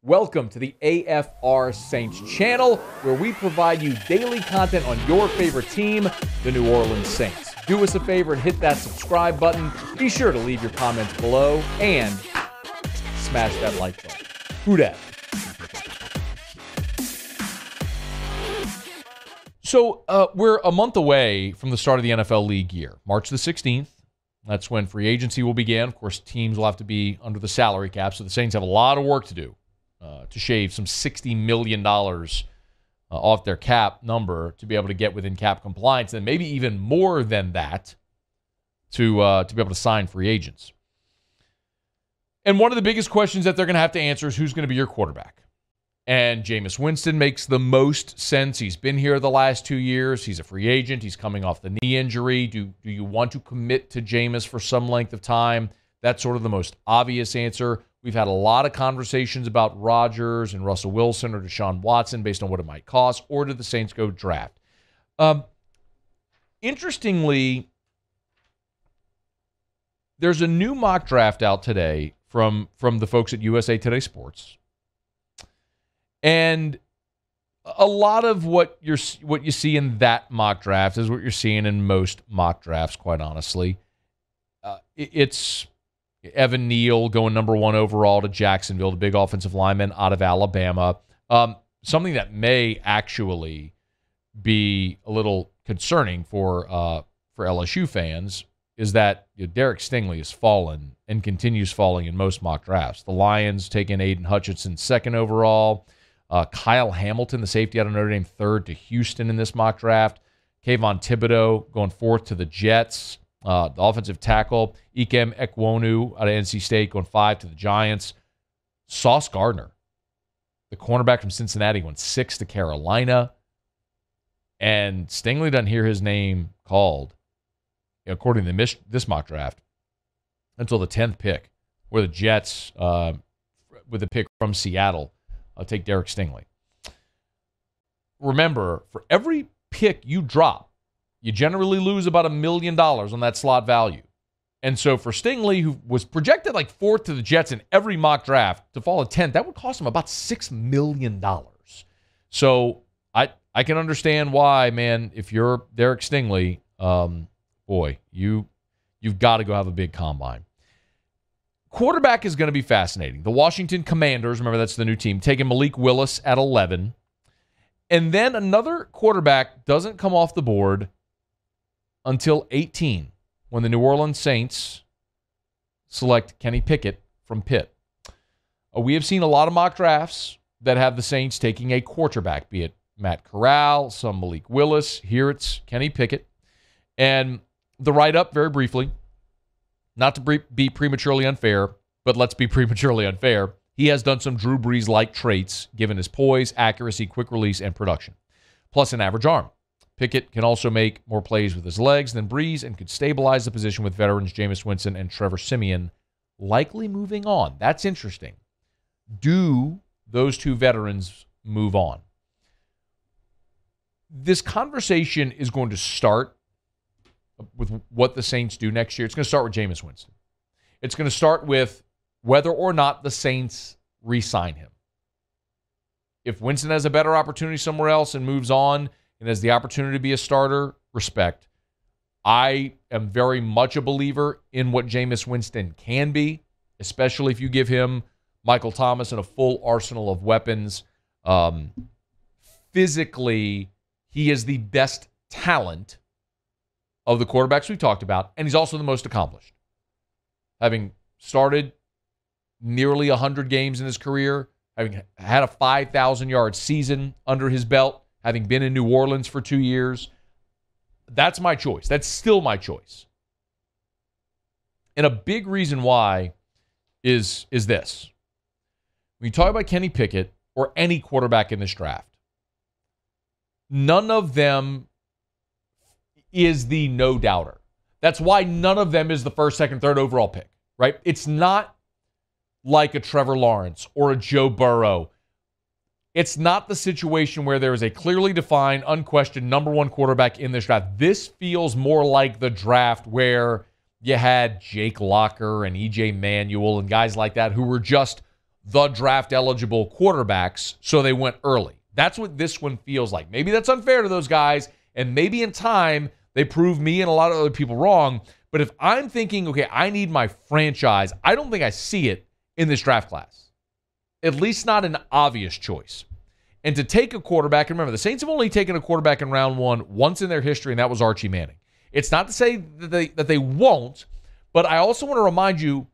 Welcome to the AFR Saints channel, where we provide you daily content on your favorite team, the New Orleans Saints. Do us a favor and hit that subscribe button. Be sure to leave your comments below and smash that like button. Who dat? So we're a month away from the start of the NFL league year, March the 16th. That's when free agency will begin. Of course, teams will have to be under the salary cap, so the Saints have a lot of work to do. To shave some $60 million off their cap number to be able to get within cap compliance, and maybe even more than that to be able to sign free agents. And one of the biggest questions that they're going to have to answer is who's going to be your quarterback. And Jameis Winston makes the most sense. He's been here the last 2 years. He's a free agent. He's coming off the knee injury. Do you want to commit to Jameis for some length of time? That's sort of the most obvious answer. We've had a lot of conversations about Rodgers and Russell Wilson or Deshaun Watson based on what it might cost, or did the Saints go draft? Interestingly, there's a new mock draft out today from the folks at USA Today Sports. And a lot of what you see in that mock draft is what you're seeing in most mock drafts, quite honestly. It's Evan Neal going number 1 overall to Jacksonville, the big offensive lineman out of Alabama. Something that may actually be a little concerning for LSU fans is that Derek Stingley has fallen and continues falling in most mock drafts. The Lions taking Aiden Hutchinson 2nd overall. Kyle Hamilton, the safety out of Notre Dame, 3rd to Houston in this mock draft. Kayvon Thibodeau going 4th to the Jets. The offensive tackle, Ikem Ekwonu out of NC State, going 5 to the Giants. Sauce Gardner, the cornerback from Cincinnati, went 6 to Carolina. And Stingley doesn't hear his name called, according to this mock draft, until the 10th pick, where the Jets, with a pick from Seattle, take Derek Stingley. Remember, for every pick you drop, you generally lose about $1 million on that slot value. And so for Stingley, who was projected like 4th to the Jets in every mock draft, to fall at 10th, that would cost him about $6 million. So I can understand why, man, if you're Derek Stingley, boy, you've got to go have a big combine. Quarterback is going to be fascinating. The Washington Commanders, remember that's the new team, taking Malik Willis at 11. And then another quarterback doesn't come off the board until 18, when the New Orleans Saints select Kenny Pickett from Pitt. We have seen a lot of mock drafts that have the Saints taking a quarterback, be it Matt Corral, some Malik Willis. Here it's Kenny Pickett. And the write-up, very briefly, not to be prematurely unfair, but let's be prematurely unfair. He has done some Drew Brees-like traits, given his poise, accuracy, quick release, and production, plus an average arm. Pickett can also make more plays with his legs than Brees and could stabilize the position with veterans Jameis Winston and Trevor Siemian likely moving on. That's interesting. Do those two veterans move on? This conversation is going to start with what the Saints do next year. It's going to start with Jameis Winston. It's going to start with whether or not the Saints re-sign him. If Winston has a better opportunity somewhere else and moves on and has the opportunity to be a starter, respect. I am very much a believer in what Jameis Winston can be, especially if you give him Michael Thomas and a full arsenal of weapons. Physically, he is the best talent of the quarterbacks we've talked about, and he's also the most accomplished. Having started nearly 100 games in his career, having had a 5,000-yard season under his belt, having been in New Orleans for 2 years, that's my choice. That's still my choice. And a big reason why is this. When you talk about Kenny Pickett or any quarterback in this draft, none of them is the no-doubter. That's why none of them is the 1st, 2nd, 3rd overall pick, right? It's not like a Trevor Lawrence or a Joe Burrow. It's not the situation where there is a clearly defined, unquestioned number 1 quarterback in this draft. This feels more like the draft where you had Jake Locker and E.J. Manuel and guys like that who were just the draft-eligible quarterbacks, so they went early. That's what this one feels like. Maybe that's unfair to those guys, and maybe in time they prove me and a lot of other people wrong. But if I'm thinking, okay, I need my franchise, I don't think I see it in this draft class. At least not an obvious choice. And to take a quarterback, and remember, the Saints have only taken a quarterback in round one once in their history, and that was Archie Manning. It's not to say that they won't, but I also want to remind you,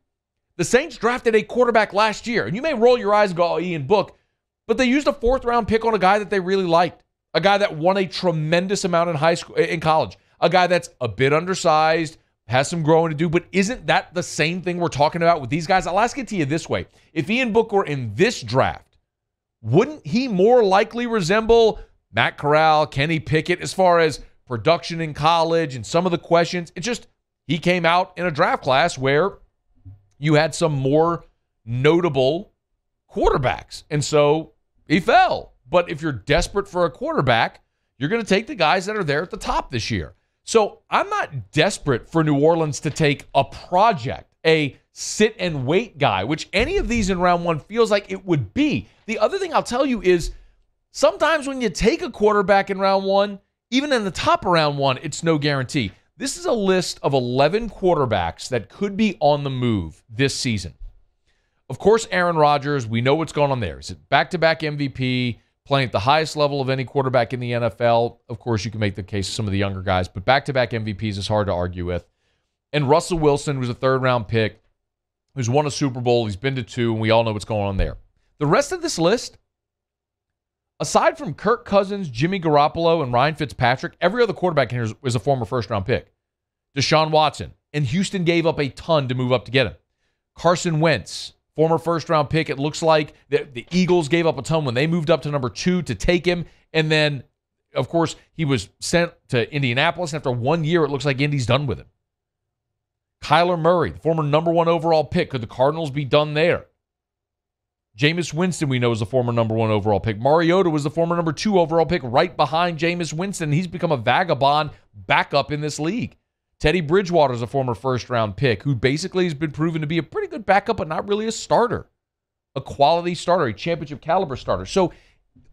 the Saints drafted a quarterback last year, and you may roll your eyes and go, oh, Ian Book, but they used a fourth-round pick on a guy that they really liked, a guy that won a tremendous amount in college, a guy that's a bit undersized, has some growing to do, but isn't that the same thing we're talking about with these guys? I'll ask it to you this way. If Ian Book were in this draft, wouldn't he more likely resemble Matt Corral, Kenny Pickett, as far as production in college and some of the questions? It's just he came out in a draft class where you had some more notable quarterbacks, and so he fell. But if you're desperate for a quarterback, you're going to take the guys that are there at the top this year. So I'm not desperate for New Orleans to take a project, a sit-and-wait guy, which any of these in round one feels like it would be. The other thing I'll tell you is sometimes when you take a quarterback in round one, even in the top of round one, it's no guarantee. This is a list of 11 quarterbacks that could be on the move this season. Of course, Aaron Rodgers, we know what's going on there. Is it back-to-back MVP, playing at the highest level of any quarterback in the NFL? Of course, you can make the case of some of the younger guys, but back-to-back MVPs is hard to argue with. And Russell Wilson was a third-round pick, who's won a Super Bowl. He's been to 2, and we all know what's going on there. The rest of this list, aside from Kirk Cousins, Jimmy Garoppolo, and Ryan Fitzpatrick, every other quarterback in here is a former first-round pick. Deshaun Watson, and Houston gave up a ton to move up to get him. Carson Wentz, former first-round pick. It looks like the Eagles gave up a ton when they moved up to number 2 to take him. And then, of course, he was sent to Indianapolis. And after 1 year, it looks like Indy's done with him. Kyler Murray, the former number 1 overall pick. Could the Cardinals be done there? Jameis Winston, we know, is the former number 1 overall pick. Mariota was the former number 2 overall pick right behind Jameis Winston. He's become a vagabond backup in this league. Teddy Bridgewater is a former first-round pick who basically has been proven to be a pretty good backup, but not really a starter. A quality starter, a championship caliber starter. So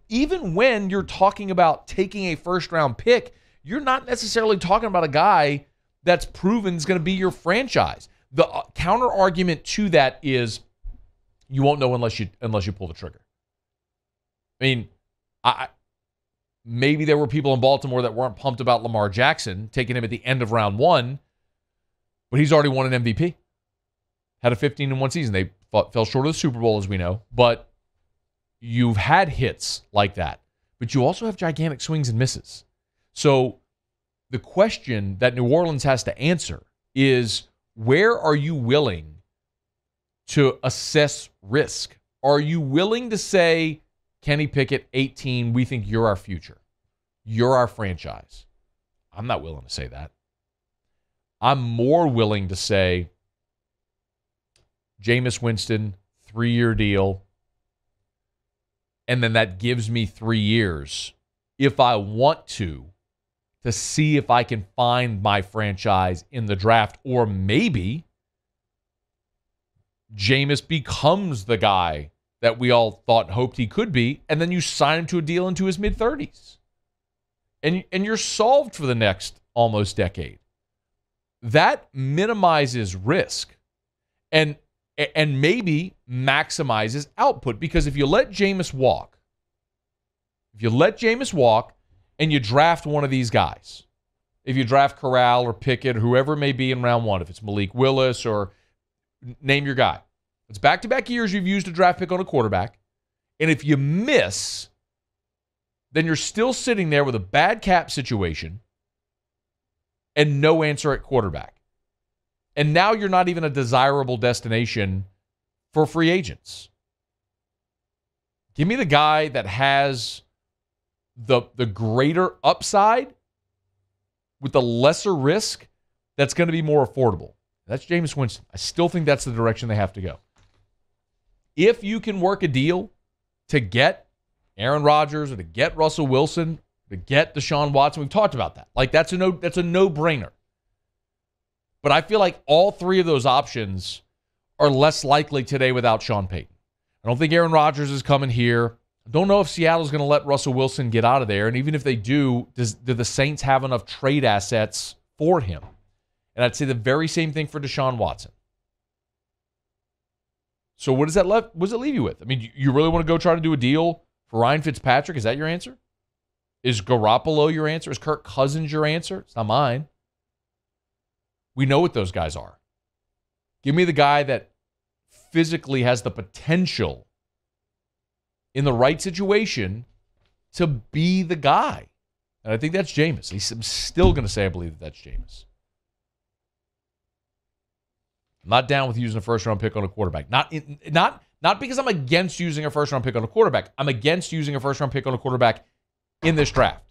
even when you're talking about taking a first-round pick, you're not necessarily talking about a guy that's proven is going to be your franchise. The counter-argument to that is you won't know unless you pull the trigger. I mean, maybe there were people in Baltimore that weren't pumped about Lamar Jackson, taking him at the end of round 1, but he's already won an MVP. Had a 15-1 season. They fell short of the Super Bowl, as we know, but you've had hits like that, but you also have gigantic swings and misses. So the question that New Orleans has to answer is, where are you willing to assess risk? Are you willing to say, Kenny Pickett, 18, we think you're our future. You're our franchise. I'm not willing to say that. I'm more willing to say, Jameis Winston, 3-year deal, and then that gives me 3 years, if I want to see if I can find my franchise in the draft, or maybe Jameis becomes the guy that we all thought and hoped he could be, and then you sign him to a deal into his mid-30s. And you're solved for the next almost decade. That minimizes risk and maybe maximizes output, because if you let Jameis walk, and you draft one of these guys, if you draft Corral or Pickett or whoever it may be in round 1, if it's Malik Willis or name your guy, it's back-to-back years you've used a draft pick on a quarterback. And if you miss, then you're still sitting there with a bad cap situation and no answer at quarterback. And now you're not even a desirable destination for free agents. Give me the guy that has the greater upside with the lesser risk that's going to be more affordable. That's Jameis Winston. I still think that's the direction they have to go. If you can work a deal to get Aaron Rodgers or to get Russell Wilson, to get Deshaun Watson, we've talked about that. Like, that's a no-brainer. But I feel like all 3 of those options are less likely today without Sean Payton. I don't think Aaron Rodgers is coming here. I don't know if Seattle's going to let Russell Wilson get out of there. And even if they do the Saints have enough trade assets for him? And I'd say the very same thing for Deshaun Watson. So what does that leave you with? I mean, you really want to go try to do a deal for Ryan Fitzpatrick? Is that your answer? Is Garoppolo your answer? Is Kirk Cousins your answer? It's not mine. We know what those guys are. Give me the guy that physically has the potential in the right situation to be the guy. And I think that's Jameis. I'm still going to say I believe that's Jameis. I'm not down with using a first-round pick on a quarterback. Not because I'm against using a first-round pick on a quarterback. I'm against using a first-round pick on a quarterback in this draft,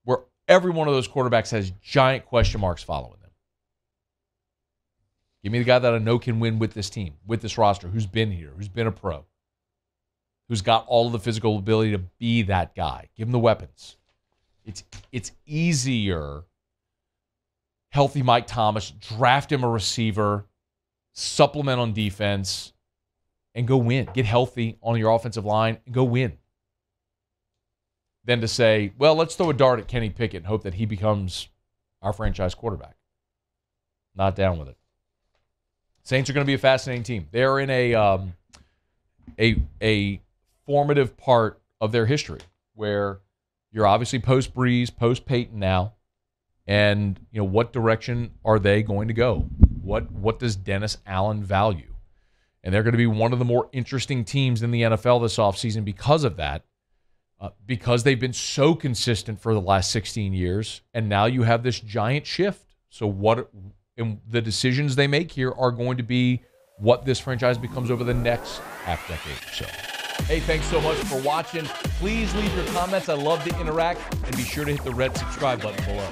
where every one of those quarterbacks has giant question marks following them. Give me the guy that I know can win with this team, with this roster, who's been here, who's been a pro, who's got all of the physical ability to be that guy. Give him the weapons. It's easier. Healthy Mike Thomas, draft him a receiver, supplement on defense, and go win. Get healthy on your offensive line and go win. Than to say, well, let's throw a dart at Kenny Pickett and hope that he becomes our franchise quarterback. Not down with it. Saints are going to be a fascinating team. They're in a formative part of their history where you're obviously post-Breeze, post-Peyton now. And, what direction are they going to go? What does Dennis Allen value? And they're going to be one of the more interesting teams in the NFL this offseason because of that, because they've been so consistent for the last 16 years, and now you have this giant shift. So and the decisions they make here are going to be what this franchise becomes over the next half decade or so. Hey, thanks so much for watching. Please leave your comments. I love to interact. And be sure to hit the red subscribe button below.